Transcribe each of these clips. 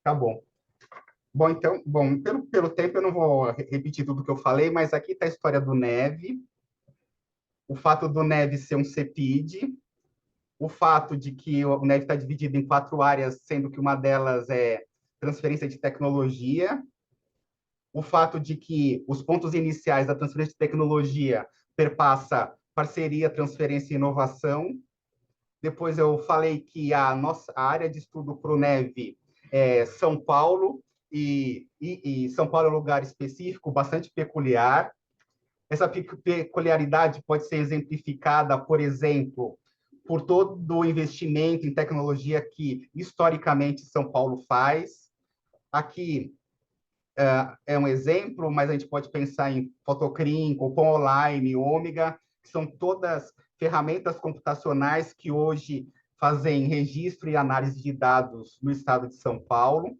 Tá bom. Bom, então, bom, pelo tempo eu não vou repetir tudo que eu falei, mas aqui está a história do Neve, o fato do Neve ser um CEPID, o fato de que o Neve está dividido em 4 áreas, sendo que uma delas é transferência de tecnologia, o fato de que os pontos iniciais da transferência de tecnologia perpassa parceria, transferência e inovação. Depois eu falei que a área de estudo para o Neve é São Paulo, e São Paulo é um lugar específico, bastante peculiar. Essa peculiaridade pode ser exemplificada, por exemplo, por todo o investimento em tecnologia que, historicamente, São Paulo faz. Aqui é um exemplo, mas a gente pode pensar em Photocrim, Copom Online, Ômega, que são todas ferramentas computacionais que hoje fazem registro e análise de dados no estado de São Paulo.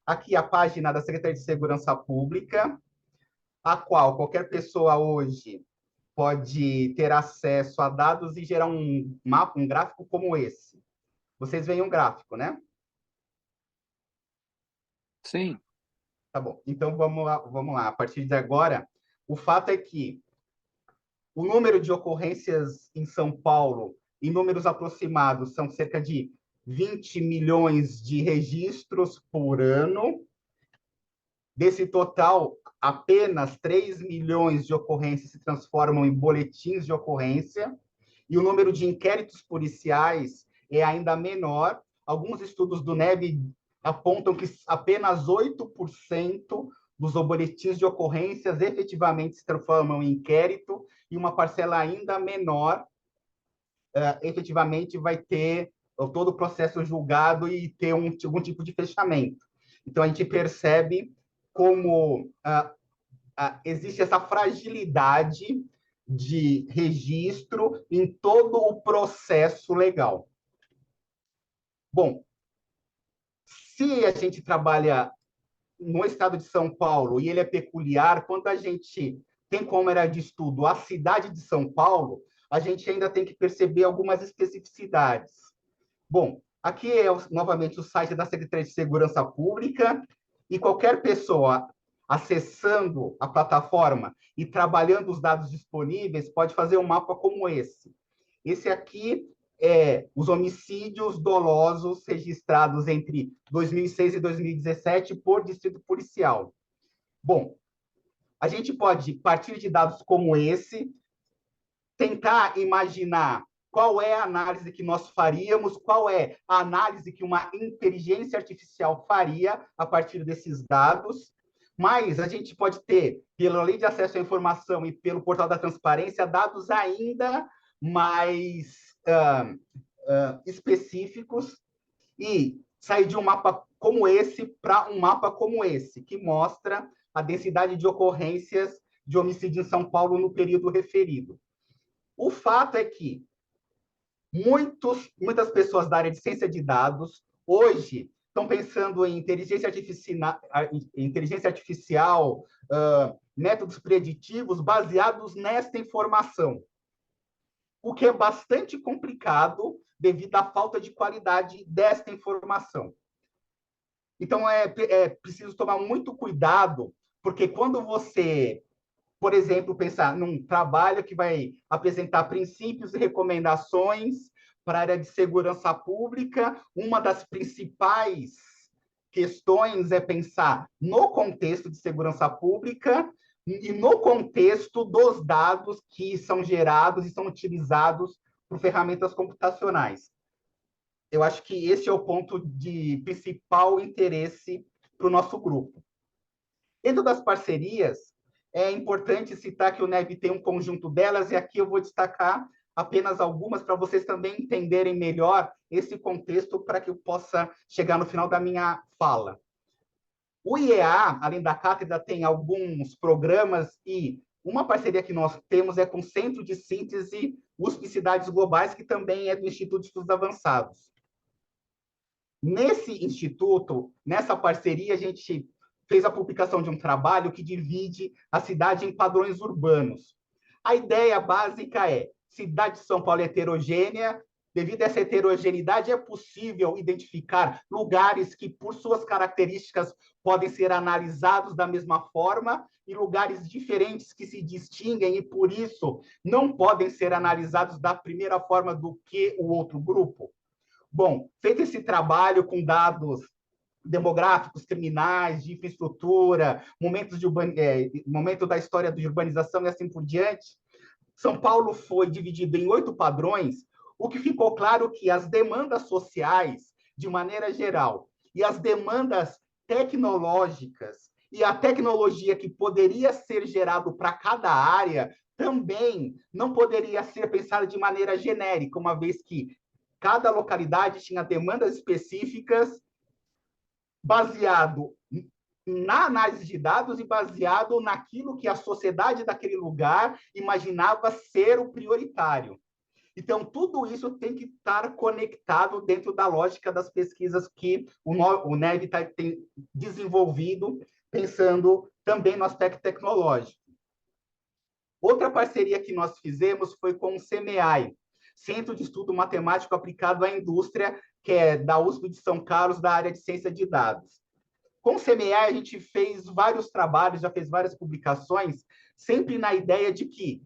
Aqui a página da Secretaria de Segurança Pública, a qual qualquer pessoa hoje pode ter acesso a dados e gerar um mapa, um gráfico como esse. Vocês veem um gráfico, né? Sim. Tá bom. Então vamos lá, vamos lá. A partir de agora, o fato é que o número de ocorrências em São Paulo, em números aproximados, são cerca de 20 milhões de registros por ano. Desse total, apenas 3 milhões de ocorrências se transformam em boletins de ocorrência, e o número de inquéritos policiais é ainda menor. Alguns estudos do NEB apontam que apenas 8% dos boletins de ocorrências efetivamente se transformam em inquérito, e uma parcela ainda menor efetivamente vai ter todo o processo julgado e ter algum tipo de fechamento. Então, a gente percebe como existe essa fragilidade de registro em todo o processo legal. Bom, se a gente trabalha no estado de São Paulo e ele é peculiar, quando a gente tem como área de estudo a cidade de São Paulo, a gente ainda tem que perceber algumas especificidades. Bom, aqui é novamente o site da Secretaria de Segurança Pública, e qualquer pessoa acessando a plataforma e trabalhando os dados disponíveis pode fazer um mapa como esse. Esse aqui é os homicídios dolosos registrados entre 2006 e 2017 por distrito policial. Bom, a gente pode, a partir de dados como esse, tentar imaginar qual é a análise que nós faríamos, qual é a análise que uma inteligência artificial faria a partir desses dados, mas a gente pode ter, pela Lei de Acesso à Informação e pelo Portal da Transparência, dados ainda mais específicos, e sair de um mapa como esse para um mapa como esse, que mostra a densidade de ocorrências de homicídio em São Paulo no período referido. O fato é que muitas pessoas da área de ciência de dados hoje estão pensando em inteligência artificial, métodos preditivos baseados nesta informação, o que é bastante complicado devido à falta de qualidade desta informação. Então, é preciso tomar muito cuidado, porque quando você, por exemplo, pensar num trabalho que vai apresentar princípios e recomendações para a área de segurança pública, uma das principais questões é pensar no contexto de segurança pública e no contexto dos dados que são gerados e são utilizados por ferramentas computacionais. Eu acho que esse é o ponto de principal interesse para o nosso grupo. Dentro das parcerias, é importante citar que o NEB tem um conjunto delas, e aqui eu vou destacar apenas algumas para vocês também entenderem melhor esse contexto para que eu possa chegar no final da minha fala. O IEA, além da cátedra, tem alguns programas, e uma parceria que nós temos é com o Centro de Síntese USP Cidades Globais, que também é do Instituto de Estudos Avançados. Nesse instituto, nessa parceria, a gente fez a publicação de um trabalho que divide a cidade em padrões urbanos. A ideia básica é: cidade de São Paulo é heterogênea, Devido a essa heterogeneidade, é possível identificar lugares que, por suas características, podem ser analisados da mesma forma e lugares diferentes que se distinguem e, por isso, não podem ser analisados da primeira forma do que o outro grupo. Bom, feito esse trabalho com dados demográficos, criminais, de infraestrutura, momento da história de urbanização e assim por diante, São Paulo foi dividido em 8 padrões, o que ficou claro que as demandas sociais, de maneira geral, e as demandas tecnológicas e a tecnologia que poderia ser gerado para cada área também não poderia ser pensada de maneira genérica, uma vez que cada localidade tinha demandas específicas baseado na análise de dados e baseado naquilo que a sociedade daquele lugar imaginava ser o prioritário. Então, tudo isso tem que estar conectado dentro da lógica das pesquisas que o NEV tem desenvolvido, pensando também no aspecto tecnológico. Outra parceria que nós fizemos foi com o CMEAI, Centro de Estudo Matemático Aplicado à Indústria, que é da USP de São Carlos, da área de ciência de dados. Com o CMEAI, a gente fez vários trabalhos, já fez várias publicações, sempre na ideia de que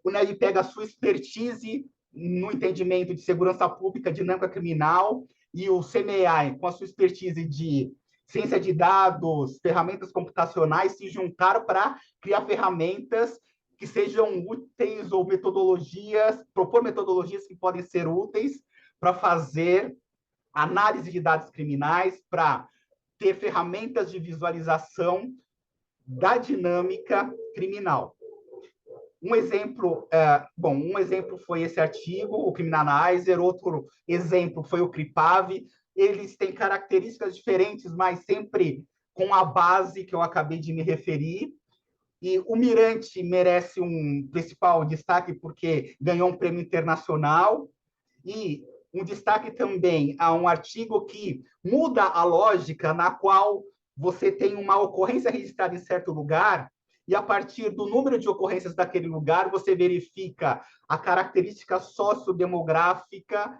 o NEV pega a sua expertise no entendimento de segurança pública, dinâmica criminal, e o CMEAI, com a sua expertise de ciência de dados, ferramentas computacionais, se juntaram para criar ferramentas que sejam úteis ou metodologias, propor metodologias que podem ser úteis para fazer análise de dados criminais, para ter ferramentas de visualização da dinâmica criminal. Um exemplo foi esse artigo, o Criminalizer, outro exemplo foi o CRIPAV. Eles têm características diferentes, mas sempre com a base que eu acabei de me referir. E o Mirante merece um principal destaque porque ganhou um prêmio internacional. E um destaque também a um artigo que muda a lógica na qual você tem uma ocorrência registrada em certo lugar e, a partir do número de ocorrências daquele lugar, você verifica a característica sociodemográfica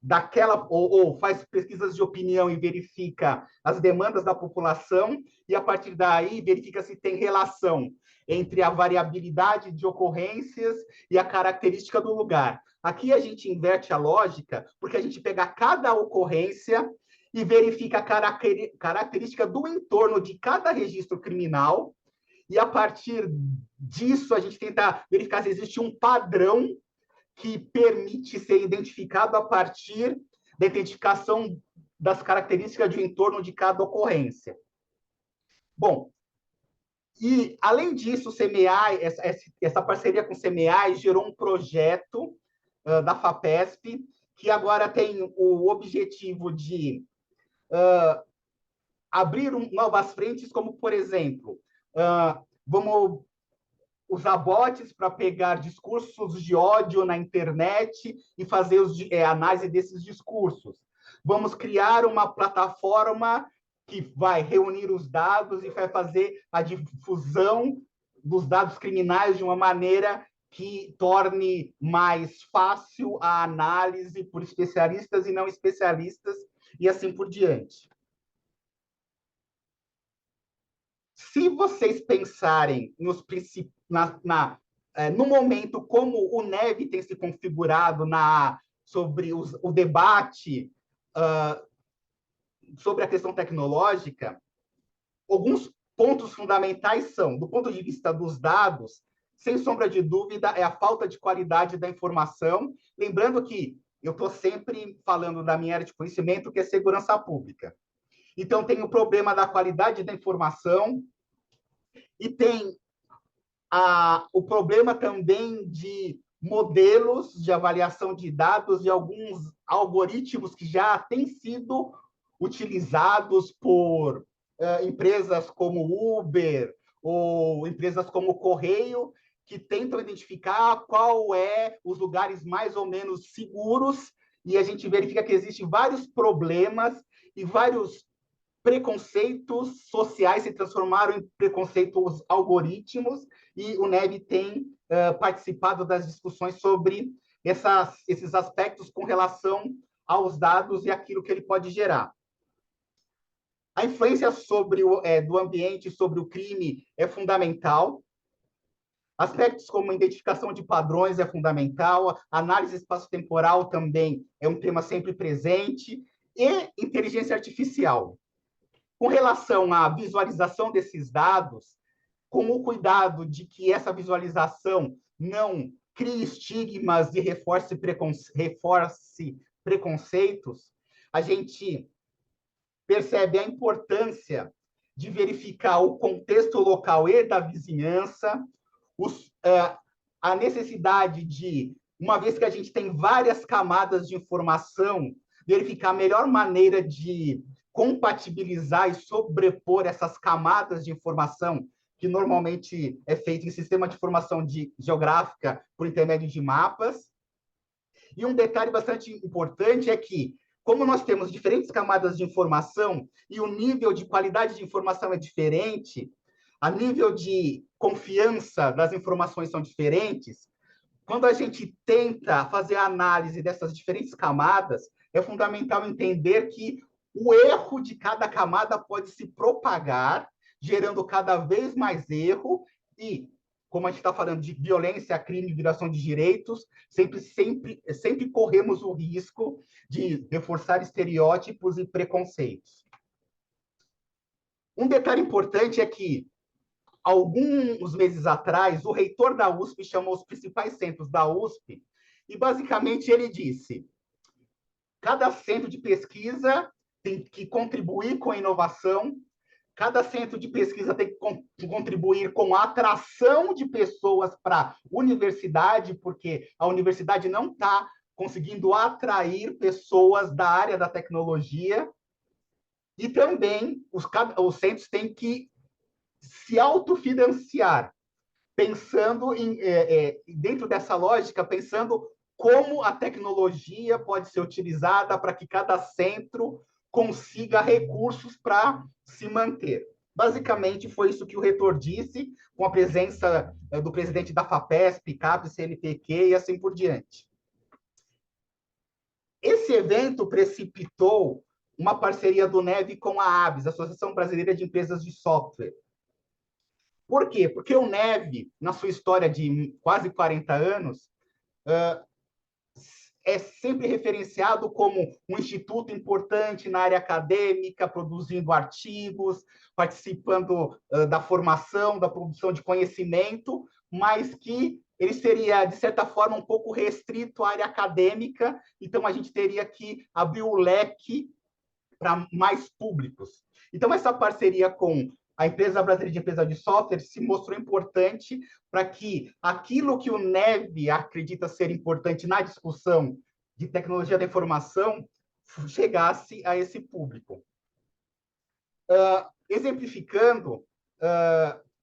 daquela, ou faz pesquisas de opinião e verifica as demandas da população, e a partir daí verifica se tem relação entre a variabilidade de ocorrências e a característica do lugar. Aqui a gente inverte a lógica, porque a gente pega cada ocorrência e verifica a característica do entorno de cada registro criminal, e a partir disso a gente tenta verificar se existe um padrão que permite ser identificado a partir da identificação das características de entorno de cada ocorrência. Bom, e além disso, o CMEAI, essa parceria com o CMEAI gerou um projeto da FAPESP, que agora tem o objetivo de abrir novas frentes, como, por exemplo, vamos usar bots para pegar discursos de ódio na internet e fazer análise desses discursos. Vamos criar uma plataforma que vai reunir os dados e vai fazer a difusão dos dados criminais de uma maneira que torne mais fácil a análise por especialistas e não especialistas, e assim por diante. Se vocês pensarem no momento como o NEV tem se configurado sobre o debate sobre a questão tecnológica, alguns pontos fundamentais são, do ponto de vista dos dados, sem sombra de dúvida, é a falta de qualidade da informação. Lembrando que eu estou sempre falando da minha área de conhecimento, que é segurança pública. Então, tem o problema da qualidade da informação e tem o problema também de modelos de avaliação de dados e alguns algoritmos que já têm sido utilizados por empresas como Uber ou empresas como Correio, que tentam identificar qual é os lugares mais ou menos seguros, e a gente verifica que existem vários problemas e vários preconceitos sociais se transformaram em preconceitos algoritmos, e o NEV tem participado das discussões sobre esses aspectos com relação aos dados e aquilo que ele pode gerar. A influência do ambiente sobre o crime é fundamental. Aspectos como identificação de padrões é fundamental. Análise espaço-temporal também é um tema sempre presente. E inteligência artificial. Com relação à visualização desses dados, com o cuidado de que essa visualização não crie estigmas e reforce preconceitos, a gente percebe a importância de verificar o contexto local e da vizinhança, a necessidade de, uma vez que a gente tem várias camadas de informação, verificar a melhor maneira de compatibilizar e sobrepor essas camadas de informação, que normalmente é feito em sistema de informação geográfica por intermédio de mapas. E um detalhe bastante importante é que, como nós temos diferentes camadas de informação e o nível de qualidade de informação é diferente, a nível de confiança das informações são diferentes, quando a gente tenta fazer a análise dessas diferentes camadas, é fundamental entender que o erro de cada camada pode se propagar, gerando cada vez mais erro e, como a gente está falando de violência, crime, violação de direitos, sempre corremos o risco de reforçar estereótipos e preconceitos. Um detalhe importante é que, alguns meses atrás, o reitor da USP chamou os principais centros da USP e, basicamente, ele disse: cada centro de pesquisa tem que contribuir com a inovação, cada centro de pesquisa tem que contribuir com a atração de pessoas para a universidade, porque a universidade não está conseguindo atrair pessoas da área da tecnologia, e também os centros têm que se autofinanciar, pensando dentro dessa lógica, pensando como a tecnologia pode ser utilizada para que cada centro consiga recursos para se manter. Basicamente, foi isso que o reitor disse, com a presença do presidente da FAPESP, CAPES, CNPq e assim por diante. Esse evento precipitou uma parceria do NEV com a ABS, Associação Brasileira de Empresas de Software. Por quê? Porque o NEV, na sua história de quase 40 anos, é sempre referenciado como um instituto importante na área acadêmica, produzindo artigos, participando da formação, da produção de conhecimento, mas que ele seria, de certa forma, um pouco restrito à área acadêmica, então a gente teria que abrir o leque para mais públicos. Então, essa parceria com a Empresa Brasileira de Empresas de Software se mostrou importante para que aquilo que o NEV acredita ser importante na discussão de tecnologia da informação chegasse a esse público. Exemplificando,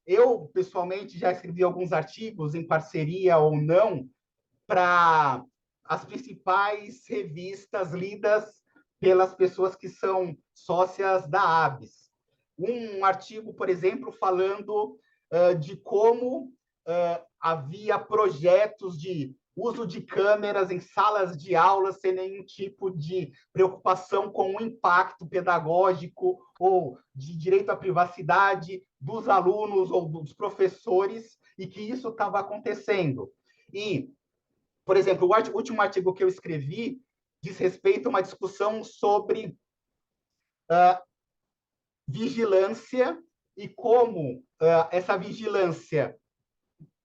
eu, pessoalmente, já escrevi alguns artigos em parceria ou não para as principais revistas lidas pelas pessoas que são sócias da ABS. Um artigo, por exemplo, falando de como havia projetos de uso de câmeras em salas de aula sem nenhum tipo de preocupação com o impacto pedagógico ou de direito à privacidade dos alunos ou dos professores, e que isso estava acontecendo. E, por exemplo, o último artigo que eu escrevi diz respeito a uma discussão sobre vigilância e como essa vigilância...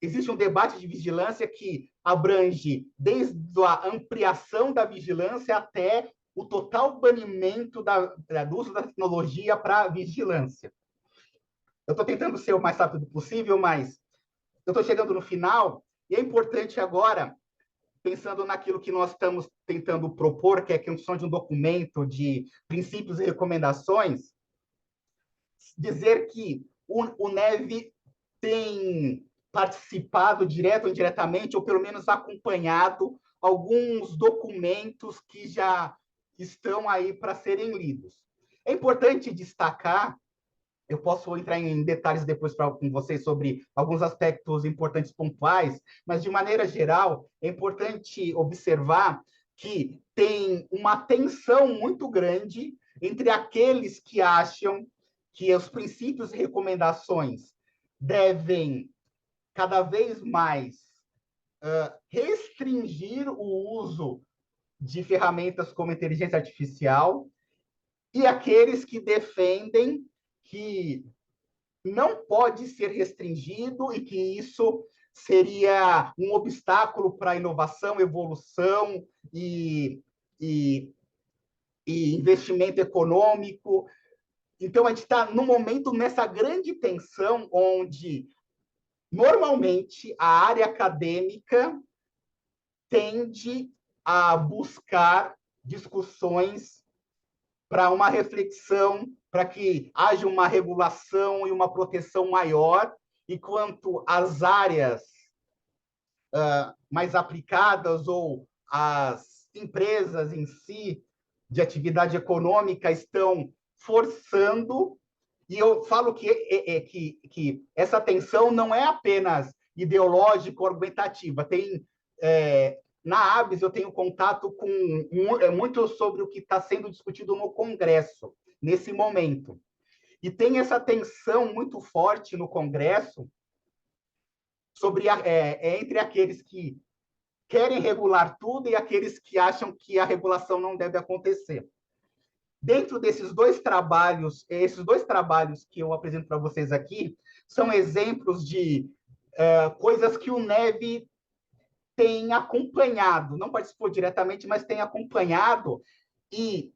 Existe um debate de vigilância que abrange desde a ampliação da vigilância até o total banimento do uso da tecnologia para vigilância. Eu estou tentando ser o mais rápido possível, mas eu estou chegando no final, e é importante agora, pensando naquilo que nós estamos tentando propor, que é a construção de um documento de princípios e recomendações, dizer que o NEV tem participado direto ou indiretamente, ou pelo menos acompanhado alguns documentos que já estão aí para serem lidos. É importante destacar eu posso entrar em detalhes depois com vocês sobre alguns aspectos importantes pontuais, mas, de maneira geral, é importante observar que tem uma tensão muito grande entre aqueles que acham que os princípios e recomendações devem cada vez mais restringir o uso de ferramentas como inteligência artificial e aqueles que defendem que não pode ser restringido e que isso seria um obstáculo para a inovação, evolução e, e investimento econômico. Então, a gente está, no momento, nessa grande tensão onde, normalmente, a área acadêmica tende a buscar discussões para uma reflexão, para que haja uma regulação e uma proteção maior, enquanto as áreas mais aplicadas ou as empresas em si de atividade econômica estão forçando, e eu falo que essa tensão não é apenas ideológica ou argumentativa, tem na ABS eu tenho contato com muito sobre o que está sendo discutido no Congresso, nesse momento. E tem essa tensão muito forte no Congresso sobre entre aqueles que querem regular tudo e aqueles que acham que a regulação não deve acontecer. Dentro desses esses dois trabalhos que eu apresento para vocês aqui, são exemplos de coisas que o Neve tem acompanhado, não participou diretamente, mas tem acompanhado e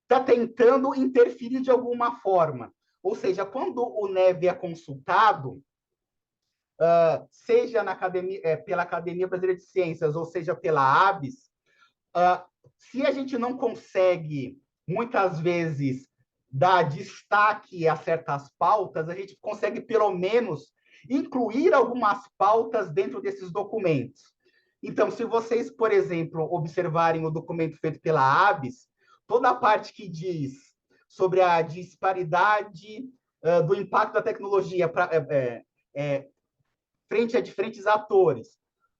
está tentando interferir de alguma forma. Ou seja, quando o Neve é consultado, seja pela Academia Brasileira de Ciências, ou seja, pela ABS, se a gente não consegue, muitas vezes, dar destaque a certas pautas, a gente consegue, pelo menos, incluir algumas pautas dentro desses documentos. Então, se vocês, por exemplo, observarem o documento feito pela ABS, toda a parte que diz sobre a disparidade do impacto da tecnologia frente a diferentes atores,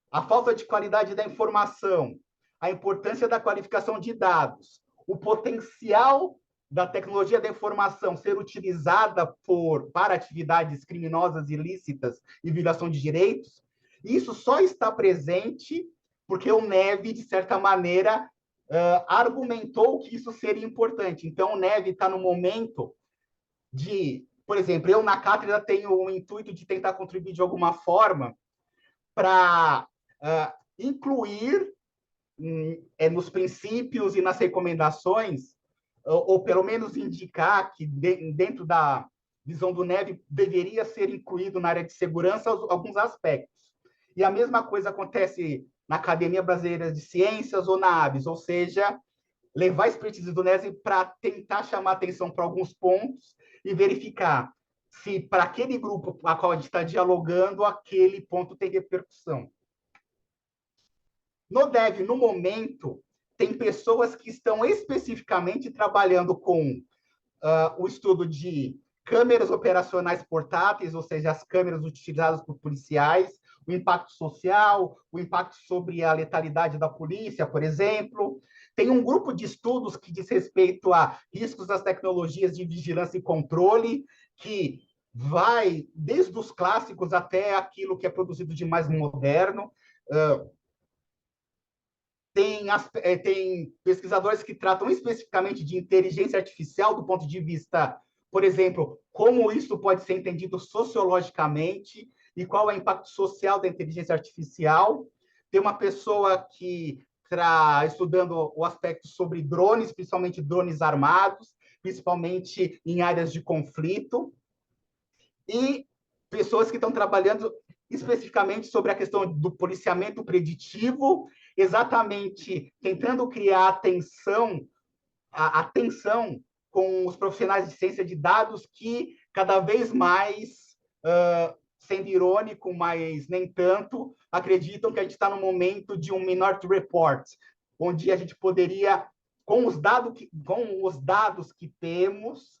a falta de qualidade da informação, a importância da qualificação de dados, o potencial da tecnologia da informação ser utilizada para atividades criminosas ilícitas e violação de direitos, isso só está presente porque o Neve, de certa maneira, argumentou que isso seria importante. Então, o Neve está no momento de, por exemplo, eu na cátedra tenho o intuito de tentar contribuir de alguma forma para incluir nos princípios e nas recomendações, ou pelo menos indicar que dentro da visão do Neve deveria ser incluído na área de segurança alguns aspectos. E a mesma coisa acontece na Academia Brasileira de Ciências ou na ABS, ou seja, levar a expertise do Neve para tentar chamar atenção para alguns pontos e verificar se para aquele grupo a qual a gente está dialogando, aquele ponto tem repercussão. No Dev, no momento, tem pessoas que estão especificamente trabalhando com o estudo de câmeras operacionais portáteis, ou seja, as câmeras utilizadas por policiais, o impacto social, o impacto sobre a letalidade da polícia, por exemplo. Tem um grupo de estudos que diz respeito a riscos das tecnologias de vigilância e controle, que vai desde os clássicos até aquilo que é produzido de mais moderno. Tem pesquisadores que tratam especificamente de inteligência artificial do ponto de vista, por exemplo, como isso pode ser entendido sociologicamente e qual é o impacto social da inteligência artificial. Tem uma pessoa que está estudando o aspecto sobre drones, principalmente drones armados, principalmente em áreas de conflito. E pessoas que estão trabalhando especificamente sobre a questão do policiamento preditivo, exatamente tentando criar atenção com os profissionais de ciência de dados que cada vez mais, sendo irônico, mas nem tanto, acreditam que a gente está no momento de um Minority Report, onde a gente poderia, com os dados que temos,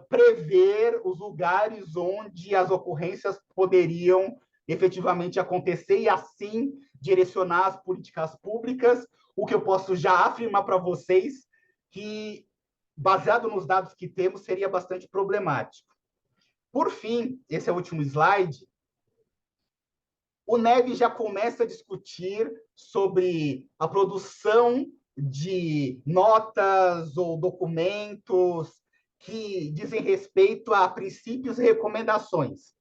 prever os lugares onde as ocorrências poderiam efetivamente acontecer e, assim, direcionar as políticas públicas. O que eu posso já afirmar para vocês que, baseado nos dados que temos, seria bastante problemático. Por fim, esse é o último slide, o NEV já começa a discutir sobre a produção de notas ou documentos que dizem respeito a princípios e recomendações.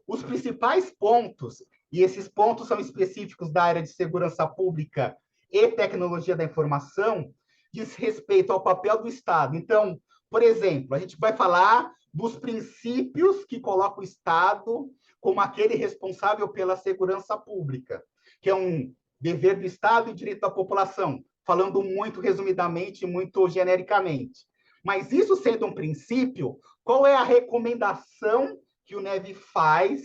Os principais pontos, e esses pontos são específicos da área de segurança pública e tecnologia da informação, diz respeito ao papel do Estado. Então, por exemplo, a gente vai falar dos princípios que coloca o Estado como aquele responsável pela segurança pública, que é um dever do Estado e direito da população, falando muito resumidamente, muito genericamente. Mas isso sendo um princípio, qual é a recomendação que o NEV faz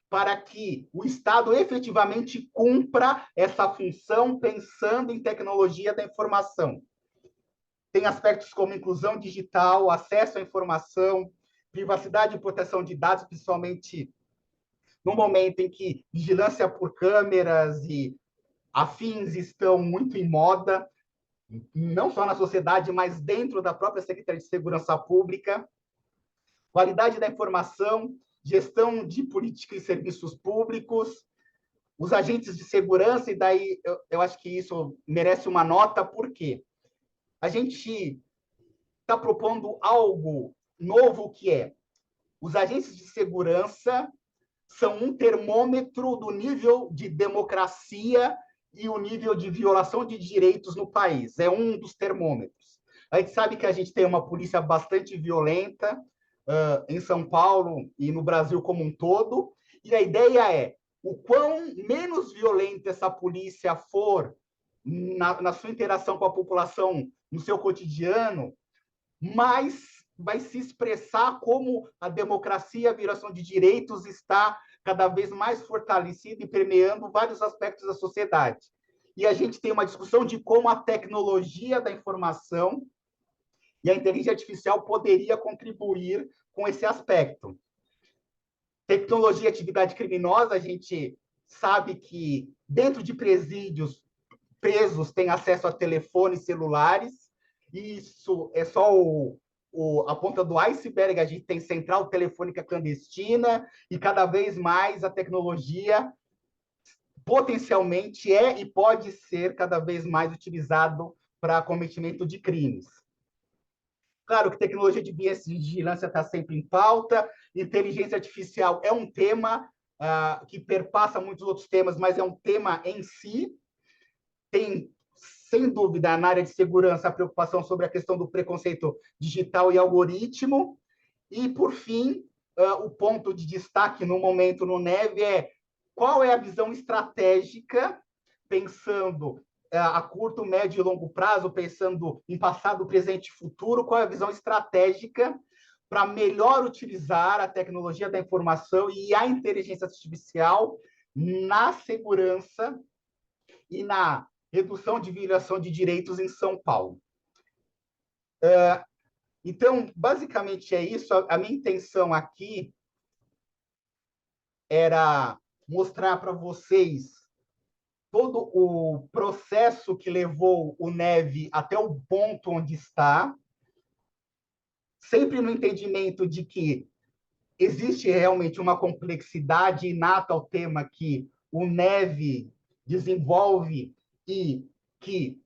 para que o Estado efetivamente cumpra essa função pensando em tecnologia da informação? Tem aspectos como inclusão digital, acesso à informação, privacidade e proteção de dados, principalmente no momento em que vigilância por câmeras e afins estão muito em moda, não só na sociedade, mas dentro da própria Secretaria de Segurança Pública, qualidade da informação, gestão de política e serviços públicos, os agentes de segurança, e daí eu acho que isso merece uma nota, porque a gente está propondo algo novo, que é os agentes de segurança são um termômetro do nível de democracia e o nível de violação de direitos no país. É um dos termômetros. A gente sabe que a gente tem uma polícia bastante violenta em São Paulo e no Brasil como um todo, e a ideia é o quão menos violenta essa polícia for na sua interação com a população, no seu cotidiano, mais vai se expressar como a democracia e a violação de direitos está cada vez mais fortalecida e permeando vários aspectos da sociedade. E a gente tem uma discussão de como a tecnologia da informação e a inteligência artificial poderia contribuir com esse aspecto. Tecnologia e atividade criminosa, a gente sabe que dentro de presídios, presos têm acesso a telefones celulares, e isso é só a ponta do iceberg. A gente tem central telefônica clandestina e cada vez mais a tecnologia potencialmente é e pode ser cada vez mais utilizado para cometimento de crimes. Claro que tecnologia de vigilância está sempre em pauta, inteligência artificial é um tema que perpassa muitos outros temas, mas é um tema em si. Tem, sem dúvida, na área de segurança, a preocupação sobre a questão do preconceito digital e algoritmo. E, por fim, o ponto de destaque no momento no NEV é qual é a visão estratégica, pensando a curto, médio e longo prazo, pensando em passado, presente e futuro, qual é a visão estratégica para melhor utilizar a tecnologia da informação e a inteligência artificial na segurança e na redução de violação de direitos em São Paulo. Então, basicamente é isso. A minha intenção aqui era mostrar para vocês todo o processo que levou o NEV até o ponto onde está, sempre no entendimento de que existe realmente uma complexidade inata ao tema que o NEV desenvolve e que,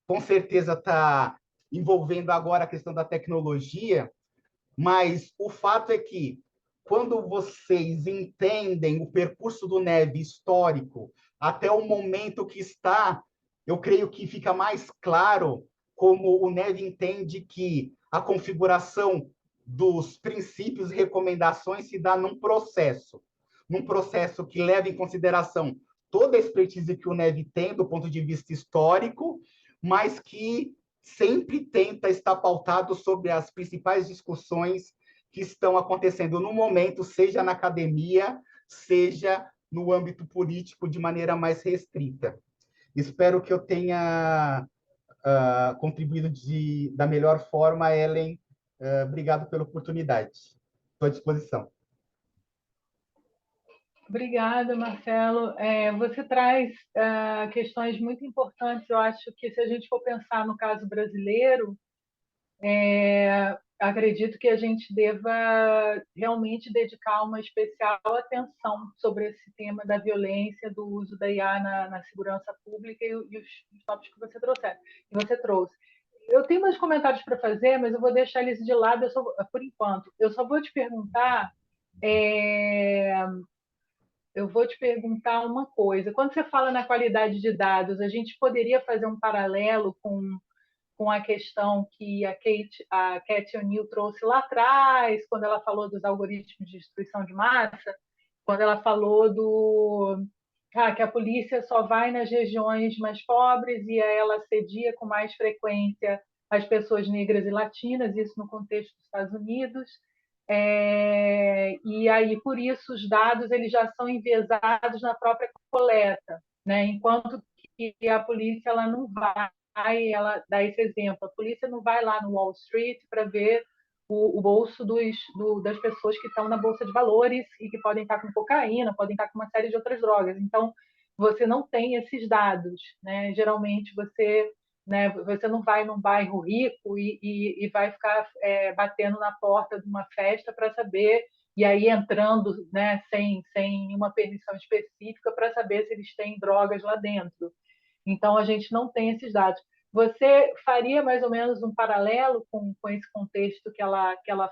com certeza, está envolvendo agora a questão da tecnologia, mas o fato é que, quando vocês entendem o percurso do NEV histórico até o momento que está, eu creio que fica mais claro como o NEV entende que a configuração dos princípios e recomendações se dá num processo que leva em consideração toda a expertise que o NEV tem do ponto de vista histórico, mas que sempre tenta estar pautado sobre as principais discussões que estão acontecendo no momento, seja na academia, seja no âmbito político de maneira mais restrita. Espero que eu tenha contribuído da melhor forma, Ellen, Obrigado pela oportunidade. Estou à disposição. Obrigada, Marcelo. Você traz questões muito importantes. Eu acho que, se a gente for pensar no caso brasileiro, acredito que a gente deva realmente dedicar uma especial atenção sobre esse tema da violência, do uso da IA na segurança pública e os tópicos que você trouxe. Eu tenho mais comentários para fazer, mas eu vou deixar eles de lado por enquanto. É, eu vou te perguntar uma coisa. Quando você fala na qualidade de dados, a gente poderia fazer um paralelo com a questão que a Kate O'Neill trouxe lá atrás, quando ela falou dos algoritmos de destruição de massa, quando ela falou que a polícia só vai nas regiões mais pobres e ela assedia com mais frequência as pessoas negras e latinas, isso no contexto dos Estados Unidos. E aí, por isso, os dados eles já são enviesados na própria coleta, né? Enquanto que a polícia ela não vai, ela dá esse exemplo, a polícia não vai lá no Wall Street para ver o bolso das pessoas que estão na bolsa de valores e que podem estar com cocaína, podem estar com uma série de outras drogas. Então, você não tem esses dados, né? Geralmente você não vai num bairro rico e vai ficar batendo na porta de uma festa para saber, e aí entrando, né, sem uma permissão específica para saber se eles têm drogas lá dentro. Então, a gente não tem esses dados. Você faria mais ou menos um paralelo com esse contexto que ela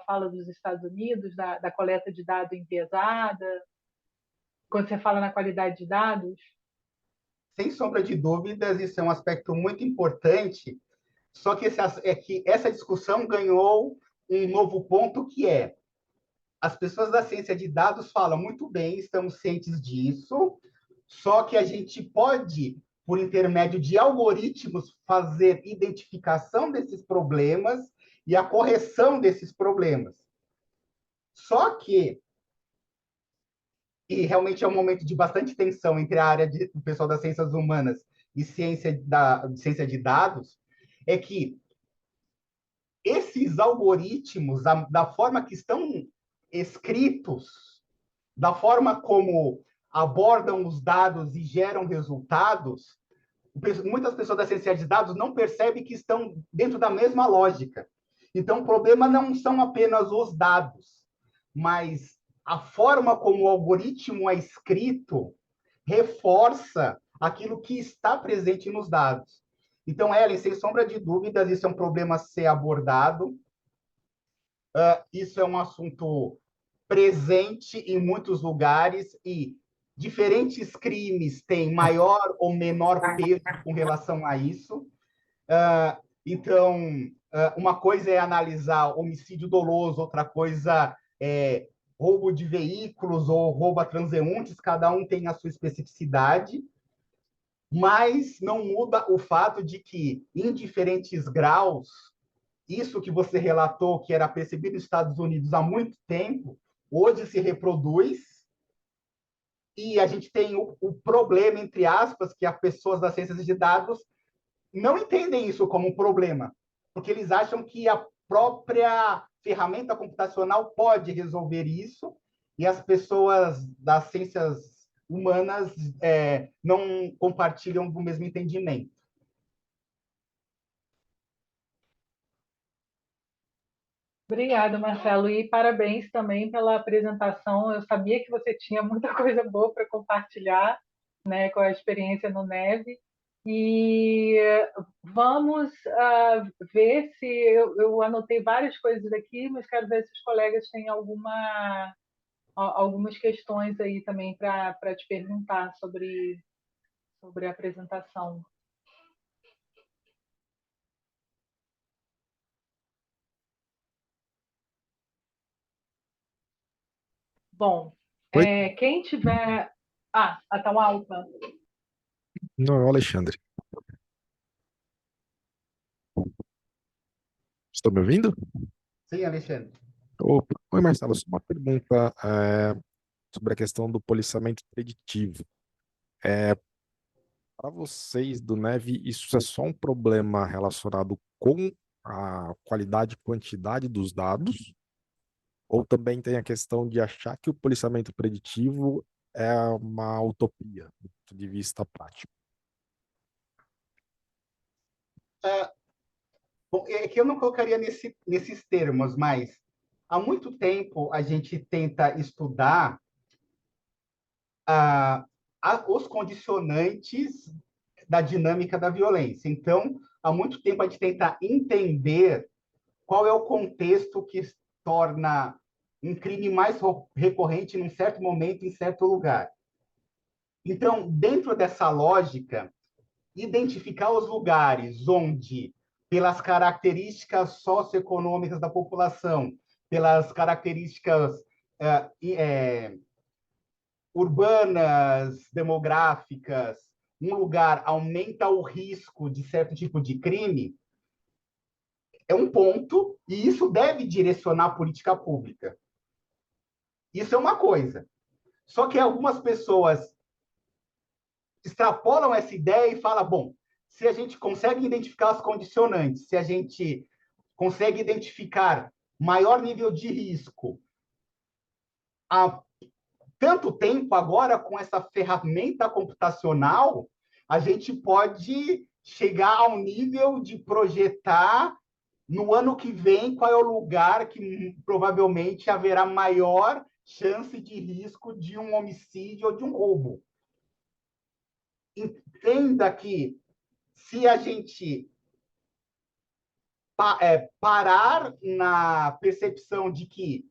fala dos Estados Unidos, da coleta de dados enviesada, quando você fala na qualidade de dados? Sem sombra de dúvidas, isso é um aspecto muito importante, só que essa discussão ganhou um novo ponto, que é: as pessoas da ciência de dados falam muito bem, estamos cientes disso, só que a gente pode, por intermédio de algoritmos, fazer identificação desses problemas e a correção desses problemas. Só que, e realmente é um momento de bastante tensão entre a área do pessoal das ciências humanas e ciência de dados, é que esses algoritmos, da forma que estão escritos, da forma como abordam os dados e geram resultados, muitas pessoas da ciência de dados não percebem que estão dentro da mesma lógica. Então, o problema não são apenas os dados, mas a forma como o algoritmo é escrito reforça aquilo que está presente nos dados. Então, Ellen, sem sombra de dúvidas, isso é um problema a ser abordado. Isso é um assunto presente em muitos lugares e diferentes crimes têm maior ou menor peso com relação a isso. Então, uma coisa é analisar homicídio doloso, outra coisa é roubo de veículos ou roubo a transeuntes, cada um tem a sua especificidade, mas não muda o fato de que, em diferentes graus, isso que você relatou, que era percebido nos Estados Unidos há muito tempo, hoje se reproduz, e a gente tem o problema, entre aspas, que as pessoas das ciências de dados não entendem isso como um problema, porque eles acham que a própria ferramenta computacional pode resolver isso, e as pessoas das ciências humanas não compartilham do mesmo entendimento. Obrigada, Marcelo, e parabéns também pela apresentação. Eu sabia que você tinha muita coisa boa para compartilhar, né, com a experiência no Neve. E vamos ver se eu anotei várias coisas aqui, mas quero ver se os colegas têm algumas questões aí também para te perguntar sobre a apresentação. Bom, Oi? quem tiver. Tá uma alta. Não, é o Alexandre. Estou me ouvindo? Sim, Alexandre. Oi, Marcelo, só uma pergunta sobre a questão do policiamento preditivo. Para vocês do Neve, isso é só um problema relacionado com a qualidade e quantidade dos dados, ou também tem a questão de achar que o policiamento preditivo é uma utopia do ponto de vista prático? Bom, é que eu não colocaria nesses termos, mas há muito tempo a gente tenta estudar ah, os condicionantes da dinâmica da violência. Então, há muito tempo a gente tenta entender qual é o contexto que torna um crime mais recorrente num certo momento, em certo lugar. Então, dentro dessa lógica, identificar os lugares onde, pelas características socioeconômicas da população, pelas características urbanas, demográficas, um lugar aumenta o risco de certo tipo de crime, é um ponto, e isso deve direcionar a política pública. Isso é uma coisa. Só que algumas pessoas extrapolam essa ideia e falam, bom, se a gente consegue identificar as condicionantes, se a gente consegue identificar maior nível de risco há tanto tempo agora com essa ferramenta computacional, a gente pode chegar ao nível de projetar no ano que vem qual é o lugar que provavelmente haverá maior chance de risco de um homicídio ou de um roubo. Entenda que se a gente parar na percepção de que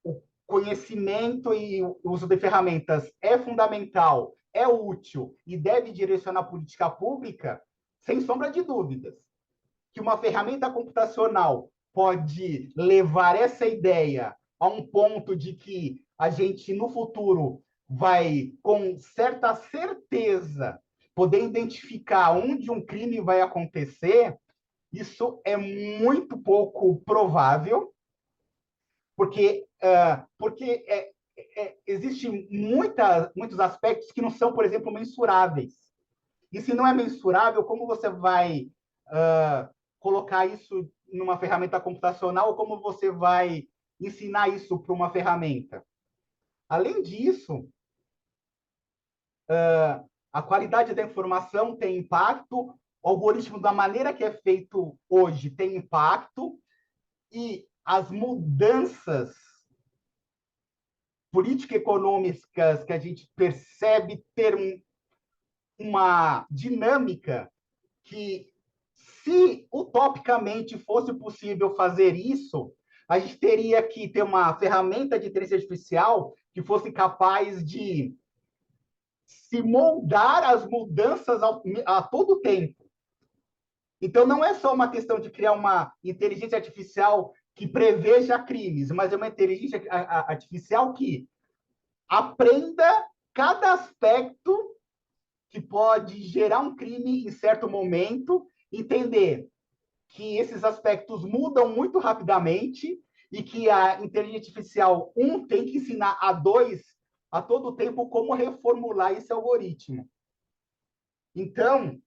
o conhecimento e o uso de ferramentas é fundamental, é útil e deve direcionar a política pública, sem sombra de dúvidas, que uma ferramenta computacional pode levar essa ideia a um ponto de que a gente, no futuro, vai, com certa certeza, poder identificar onde um crime vai acontecer, isso é muito pouco provável, porque existem muitos aspectos que não são, por exemplo, mensuráveis. E se não é mensurável, como você vai colocar isso numa ferramenta computacional ou como você vai ensinar isso para uma ferramenta? Além disso, a qualidade da informação tem impacto, o algoritmo da maneira que é feito hoje tem impacto, e as mudanças político-econômicas que a gente percebe ter uma dinâmica que, se utopicamente fosse possível fazer isso, a gente teria que ter uma ferramenta de inteligência artificial que fosse capaz de se moldar às mudanças a todo tempo. Então, não é só uma questão de criar uma inteligência artificial que preveja crimes, mas é uma inteligência artificial que aprenda cada aspecto que pode gerar um crime em certo momento, entender que esses aspectos mudam muito rapidamente e que a inteligência artificial, tem que ensinar a dois, a todo tempo, como reformular esse algoritmo. Então,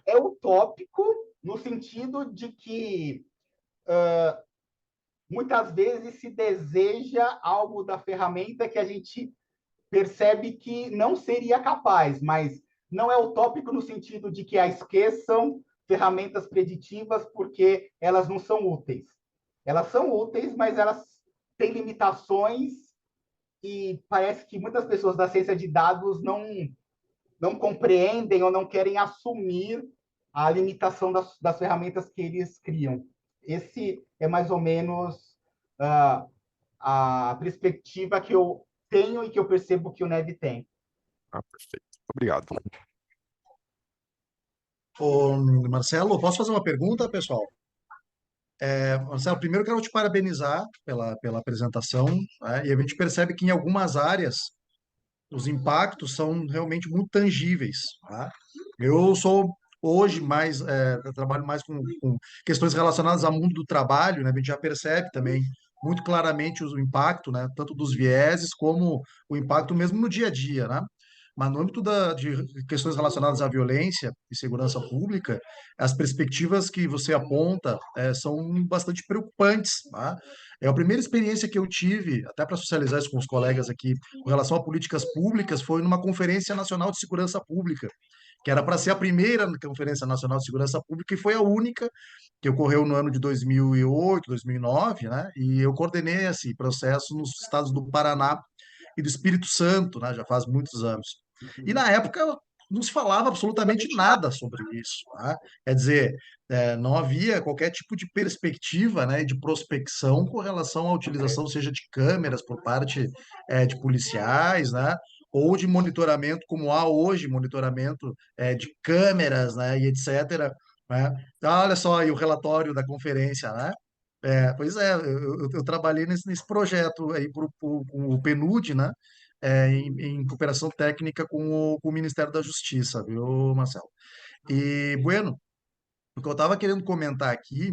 é utópico no sentido de que muitas vezes se deseja algo da ferramenta que a gente percebe que não seria capaz, mas não é utópico no sentido de que esqueçam ferramentas preditivas porque elas não são úteis. Elas são úteis, mas elas têm limitações e parece que muitas pessoas da ciência de dados não compreendem ou não querem assumir a limitação das ferramentas que eles criam. Esse é mais ou menos a perspectiva que eu tenho e que eu percebo que o Neb tem. Perfeito. Obrigado. Ô, Marcelo, posso fazer uma pergunta, pessoal? Marcelo, primeiro quero te parabenizar pela apresentação, né? E a gente percebe que em algumas áreas os impactos são realmente muito tangíveis, tá? Eu sou hoje eu trabalho mais com questões relacionadas ao mundo do trabalho, né? A gente já percebe também muito claramente o impacto, né? Tanto dos vieses como o impacto mesmo no dia a dia, né? mas no âmbito de questões relacionadas à violência e segurança pública, as perspectivas que você aponta são bastante preocupantes, tá? É a primeira experiência que eu tive, até para socializar isso com os colegas aqui, com relação a políticas públicas, foi numa Conferência Nacional de Segurança Pública, que era para ser a primeira Conferência Nacional de Segurança Pública e foi a única que ocorreu no ano de 2008, 2009, né? E eu coordenei esse processo nos estados do Paraná e do Espírito Santo, né? Já faz muitos anos. E na época não se falava absolutamente nada sobre isso, né? Quer dizer, não havia qualquer tipo de perspectiva, né, de prospecção com relação à utilização, seja de câmeras por parte de policiais, né, ou de monitoramento, como há hoje, monitoramento de câmeras, né, e etc. Né? Ah, olha só aí o relatório da conferência, né? Pois é, eu trabalhei nesse projeto aí com o PNUD, né? Em cooperação técnica com o Ministério da Justiça, viu, Marcelo? E, bueno, o que eu estava querendo comentar aqui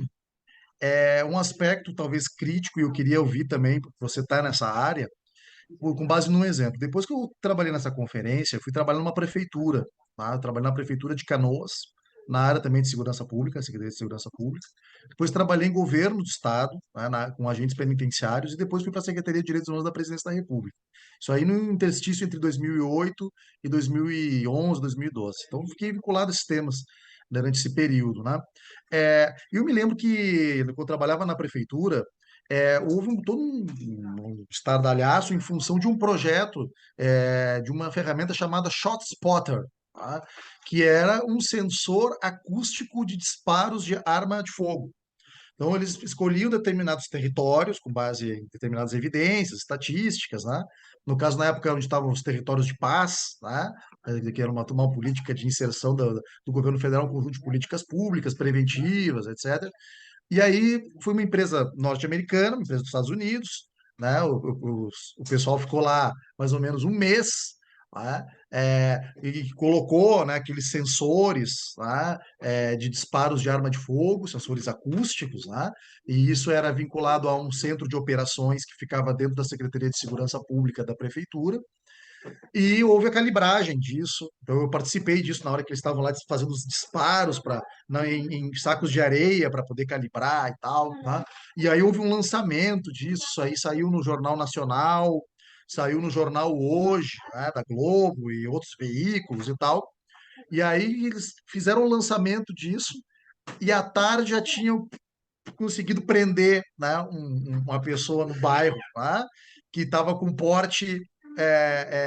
é um aspecto talvez crítico, e eu queria ouvir também, porque você está nessa área, com base num exemplo. Depois que eu trabalhei nessa conferência, eu fui trabalhar numa prefeitura, tá? Eu trabalhei na prefeitura de Canoas, na área também de segurança pública, Secretaria de Segurança Pública. Depois trabalhei em governo do estado, né, com agentes penitenciários, e depois fui para a Secretaria de Direitos Humanos da Presidência da República. Isso aí no interstício entre 2008 e 2011, 2012. Então, fiquei vinculado a esses temas durante esse período, né? Eu me lembro que, quando eu trabalhava na prefeitura, houve todo um estardalhaço em função de um projeto, de uma ferramenta chamada ShotSpotter, tá? Que era um sensor acústico de disparos de arma de fogo. Então, eles escolhiam determinados territórios com base em determinadas evidências, estatísticas, né? No caso, na época, onde estavam os territórios de paz, né? Que era uma política de inserção do governo federal, um conjunto de políticas públicas, preventivas, etc. E aí foi uma empresa norte-americana, uma empresa dos Estados Unidos, né? O pessoal ficou lá mais ou menos um mês, né? E colocou, né, aqueles sensores, né, de disparos de arma de fogo, sensores acústicos, né? E isso era vinculado a um centro de operações que ficava dentro da Secretaria de Segurança Pública da Prefeitura. E houve a calibragem disso. Então, eu participei disso na hora que eles estavam lá fazendo os disparos em sacos de areia para poder calibrar e tal. Tá? E aí houve um lançamento disso. Isso aí saiu no Jornal Nacional, saiu no Jornal Hoje, né, da Globo e outros veículos e tal. E aí eles fizeram o lançamento disso. E à tarde já tinham conseguido prender, né, uma pessoa no bairro, tá, que estava com porte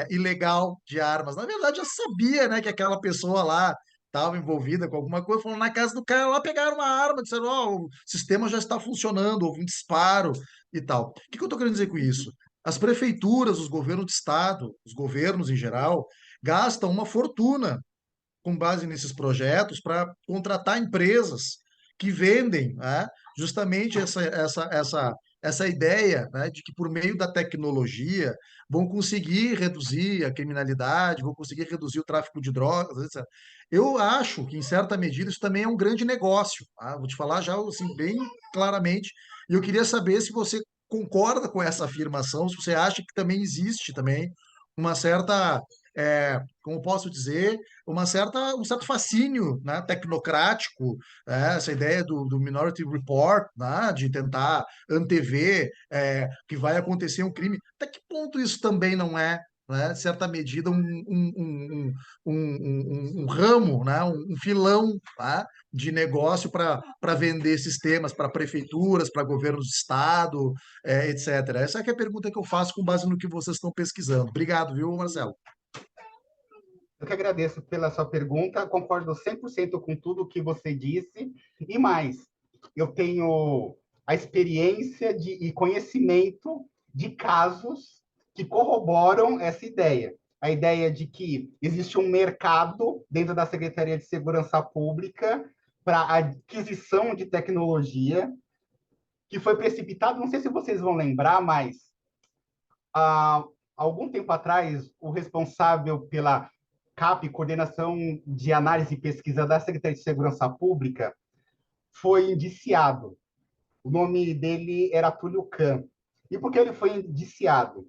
ilegal de armas. Na verdade, já sabia, né, que aquela pessoa lá estava envolvida com alguma coisa. Foram na casa do cara lá, pegaram uma arma, disseram: ó, o sistema já está funcionando, houve um disparo e tal. O que eu estou querendo dizer com isso? As prefeituras, os governos de estado, os governos em geral, gastam uma fortuna com base nesses projetos para contratar empresas que vendem, né, justamente essa ideia, né, de que por meio da tecnologia vão conseguir reduzir a criminalidade, vão conseguir reduzir o tráfico de drogas, etc. Eu acho que, em certa medida, isso também é um grande negócio. Tá? Vou te falar já assim, bem claramente. E eu queria saber se você concorda com essa afirmação, se você acha que também existe também uma certa, como posso dizer, um certo fascínio, né, tecnocrático, né, essa ideia do Minority Report, né, de tentar antever que vai acontecer um crime. Até que ponto isso também não é, né, de certa medida, um ramo, né, um filão, tá, de negócio para vender sistemas para prefeituras, para governos de estado, etc. Essa é que é a pergunta que eu faço com base no que vocês estão pesquisando. Obrigado, viu, Marcelo? Eu que agradeço pela sua pergunta, concordo 100% com tudo que você disse, e mais, eu tenho a experiência e conhecimento de casos que corroboram essa ideia. A ideia de que existe um mercado dentro da Secretaria de Segurança Pública para aquisição de tecnologia, que foi precipitado, não sei se vocês vão lembrar, mas há algum tempo atrás, o responsável pela CAP, Coordenação de Análise e Pesquisa da Secretaria de Segurança Pública, foi indiciado. O nome dele era Túlio Kahn. E por que ele foi indiciado?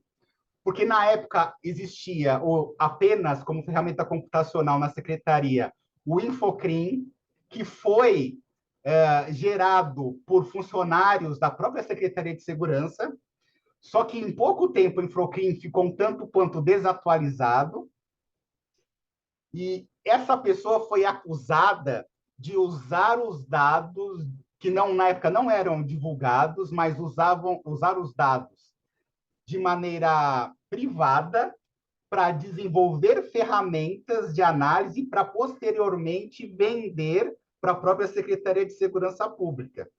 porque na época existia apenas como ferramenta computacional na secretaria o Infocrim, que foi gerado por funcionários da própria Secretaria de Segurança, só que em pouco tempo o Infocrim ficou um tanto quanto desatualizado, e essa pessoa foi acusada de usar os dados que não, na época não eram divulgados, mas usar os dados de maneira privada para desenvolver ferramentas de análise para posteriormente vender para a própria Secretaria de Segurança Pública.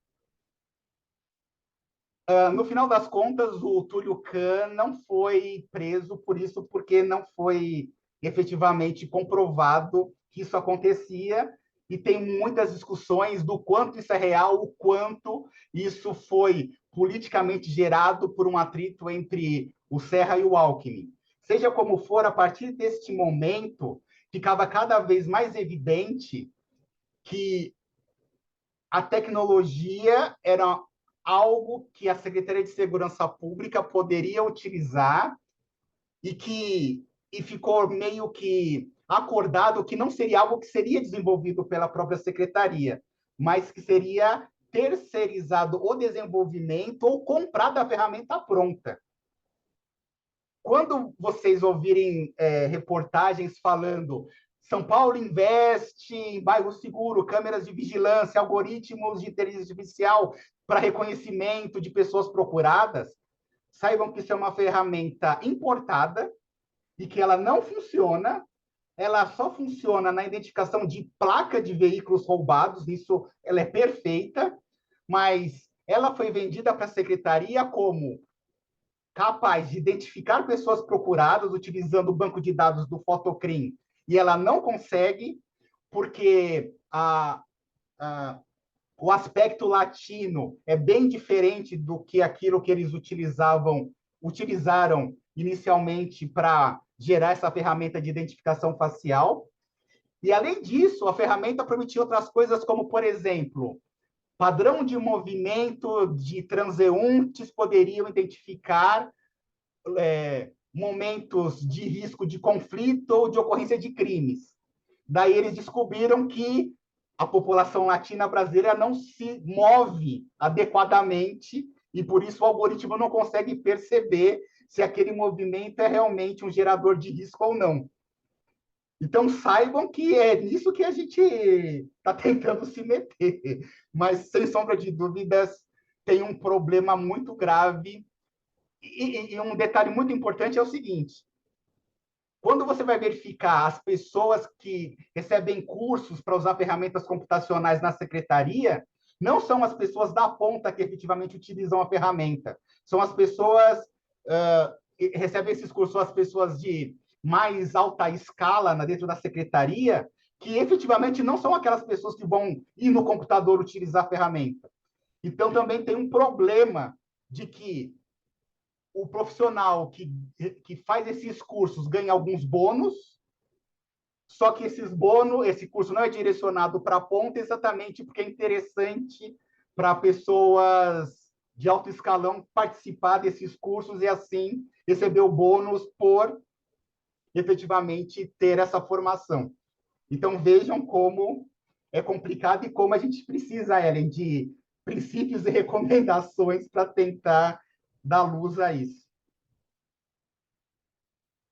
No final das contas, o Túlio Kahn não foi preso por isso, porque não foi efetivamente comprovado que isso acontecia, e tem muitas discussões do quanto isso é real, o quanto isso foi politicamente gerado por um atrito entre o Serra e o Alckmin. Seja como for, a partir deste momento, ficava cada vez mais evidente que a tecnologia era algo que a Secretaria de Segurança Pública poderia utilizar e ficou meio que acordado que não seria algo que seria desenvolvido pela própria secretaria, mas que seria terceirizado o desenvolvimento ou comprado a ferramenta pronta. Quando vocês ouvirem reportagens falando São Paulo investe em bairro seguro, câmeras de vigilância, algoritmos de inteligência artificial para reconhecimento de pessoas procuradas, saibam que isso é uma ferramenta importada e que ela não funciona, ela só funciona na identificação de placa de veículos roubados, isso ela é perfeita, mas ela foi vendida para a secretaria como capaz de identificar pessoas procuradas utilizando o banco de dados do Fotocrim, e ela não consegue, porque o aspecto latino é bem diferente do que aquilo que eles utilizaram inicialmente para gerar essa ferramenta de identificação facial. E, além disso, a ferramenta permitia outras coisas, como, por exemplo, padrão de movimento de transeuntes poderiam identificar momentos de risco de conflito ou de ocorrência de crimes. Daí eles descobriram que a população latina brasileira não se move adequadamente e, por isso, o algoritmo não consegue perceber se aquele movimento é realmente um gerador de risco ou não. Então, saibam que é nisso que a gente está tentando se meter. Mas, sem sombra de dúvidas, tem um problema muito grave. E um detalhe muito importante é o seguinte: quando você vai verificar as pessoas que recebem cursos para usar ferramentas computacionais na secretaria, não são as pessoas da ponta que efetivamente utilizam a ferramenta. São as pessoas que recebem esses cursos, as pessoas de mais alta escala dentro da secretaria, que efetivamente não são aquelas pessoas que vão ir no computador utilizar a ferramenta. Então, também tem um problema de que o profissional que faz esses cursos ganha alguns bônus, só que esse curso não é direcionado para a ponta exatamente porque é interessante para pessoas de alto escalão participar desses cursos e, assim, receber o bônus por efetivamente ter essa formação. Então, vejam como é complicado e como a gente precisa, Ellen, de princípios e recomendações para tentar dar luz a isso.